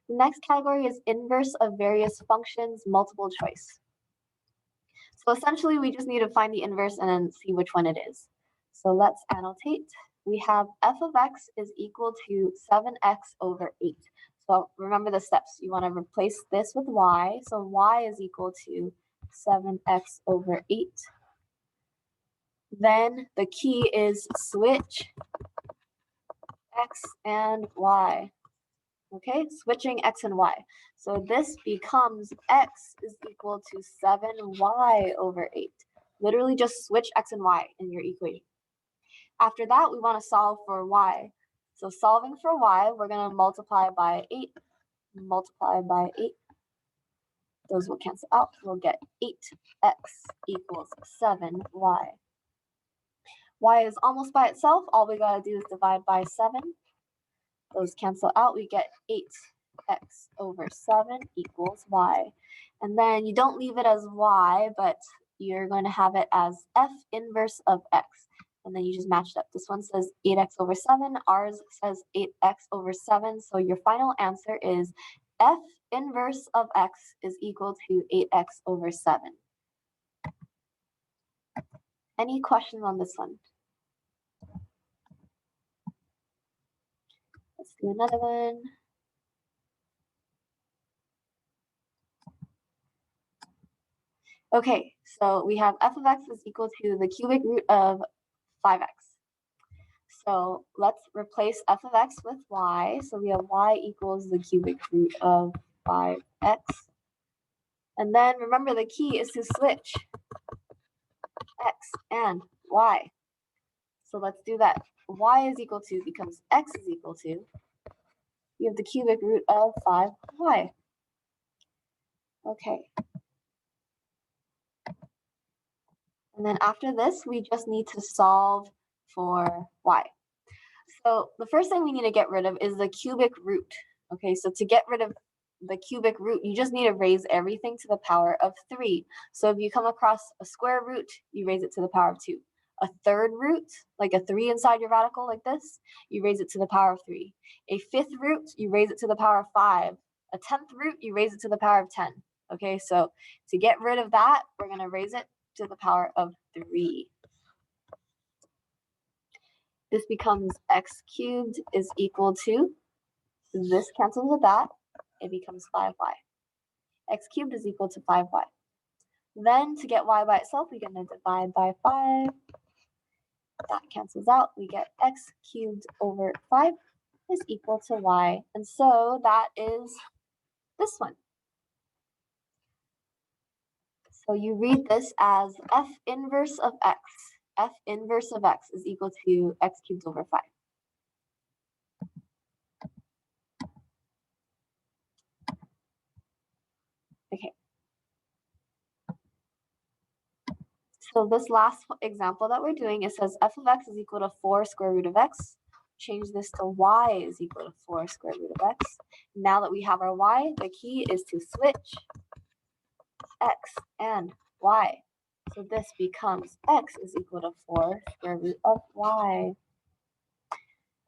The next category is inverse of various functions, multiple choice. So essentially, we just need to find the inverse and then see which one it is. So let's annotate. We have f of x is equal to 7x over 8. So remember the steps. You want to replace this with y. So y is equal to 7x over 8. Then the key is switch x and y. Okay, switching x and y. So this becomes x is equal to 7y over 8. Literally just switch x and y in your equation. After that, we want to solve for y. So solving for y, we're going to multiply by 8. Multiply by 8. Those will cancel out. We'll get 8x equals 7y. Y is almost by itself. All we got to do is divide by 7. Those cancel out. We get 8x over 7 equals y. And then you don't leave it as y, but you're going to have it as f inverse of x. And then you just match it up. This one says 8x over 7. Ours says 8x over 7. So your final answer is f inverse of x is equal to 8x over 7. Any questions on this one? Let's do another one. Okay, so we have f of x is equal to the cubic root of 5x. So let's replace f of x with y. So we have y equals the cubic root of 5x. And then remember the key is to switch x and y. So let's do that. Y is equal to becomes x is equal to, you have the cubic root of 5y. Okay. And then after this, we just need to solve for y. So the first thing we need to get rid of is the cubic root. Okay, so to get rid of the cubic root, you just need to raise everything to the power of 3. So if you come across a square root, you raise it to the power of 2. A third root, like a 3 inside your radical like this, you raise it to the power of 3. A fifth root, you raise it to the power of 5. A 10th root, you raise it to the power of 10. Okay, so to get rid of that, we're going to raise it to the power of 3. This becomes x cubed is equal to, this cancels with that, it becomes 5y. X cubed is equal to 5y. Then to get y by itself, we're going to divide by 5. That cancels out. We get x cubed over 5 is equal to y. And so that is this one. So you read this as f inverse of x. F inverse of x is equal to x cubed over 5. Okay. So this last example that we're doing, it says f of x is equal to 4 square root of x. Change this to y is equal to 4 square root of x. Now that we have our y, the key is to switch x and y. So this becomes x is equal to 4 square root of y.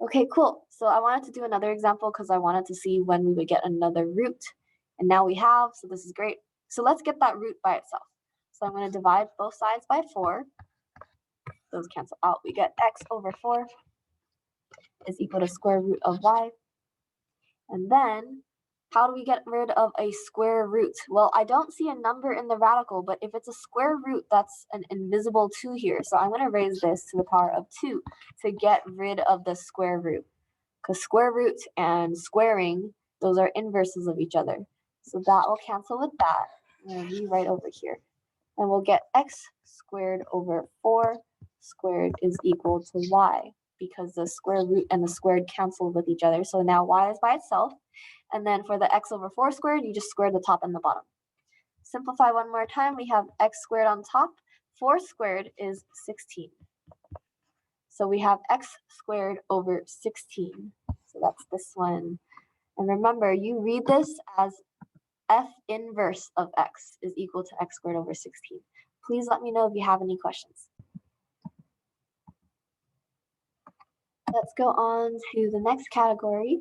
Okay, cool. So I wanted to do another example because I wanted to see when we would get another root. And now we have, so this is great. So let's get that root by itself. So I'm going to divide both sides by 4. Those cancel out. We get x over 4 is equal to square root of y. And then, how do we get rid of a square root? Well, I don't see a number in the radical, but if it's a square root, that's an invisible 2 here. So I'm going to raise this to the power of 2 to get rid of the square root. Because square root and squaring, those are inverses of each other. So that will cancel with that. I'm going to rewrite over here. And we'll get x squared over 4 squared is equal to y, because the square root and the squared cancel with each other. So now y is by itself. And then for the x over 4 squared, you just square the top and the bottom. Simplify one more time. We have x squared on top. 4 squared is 16. So we have x squared over 16. So that's this one. And remember, you read this as f inverse of x is equal to x squared over 16. Please let me know if you have any questions. Let's go on to the next category,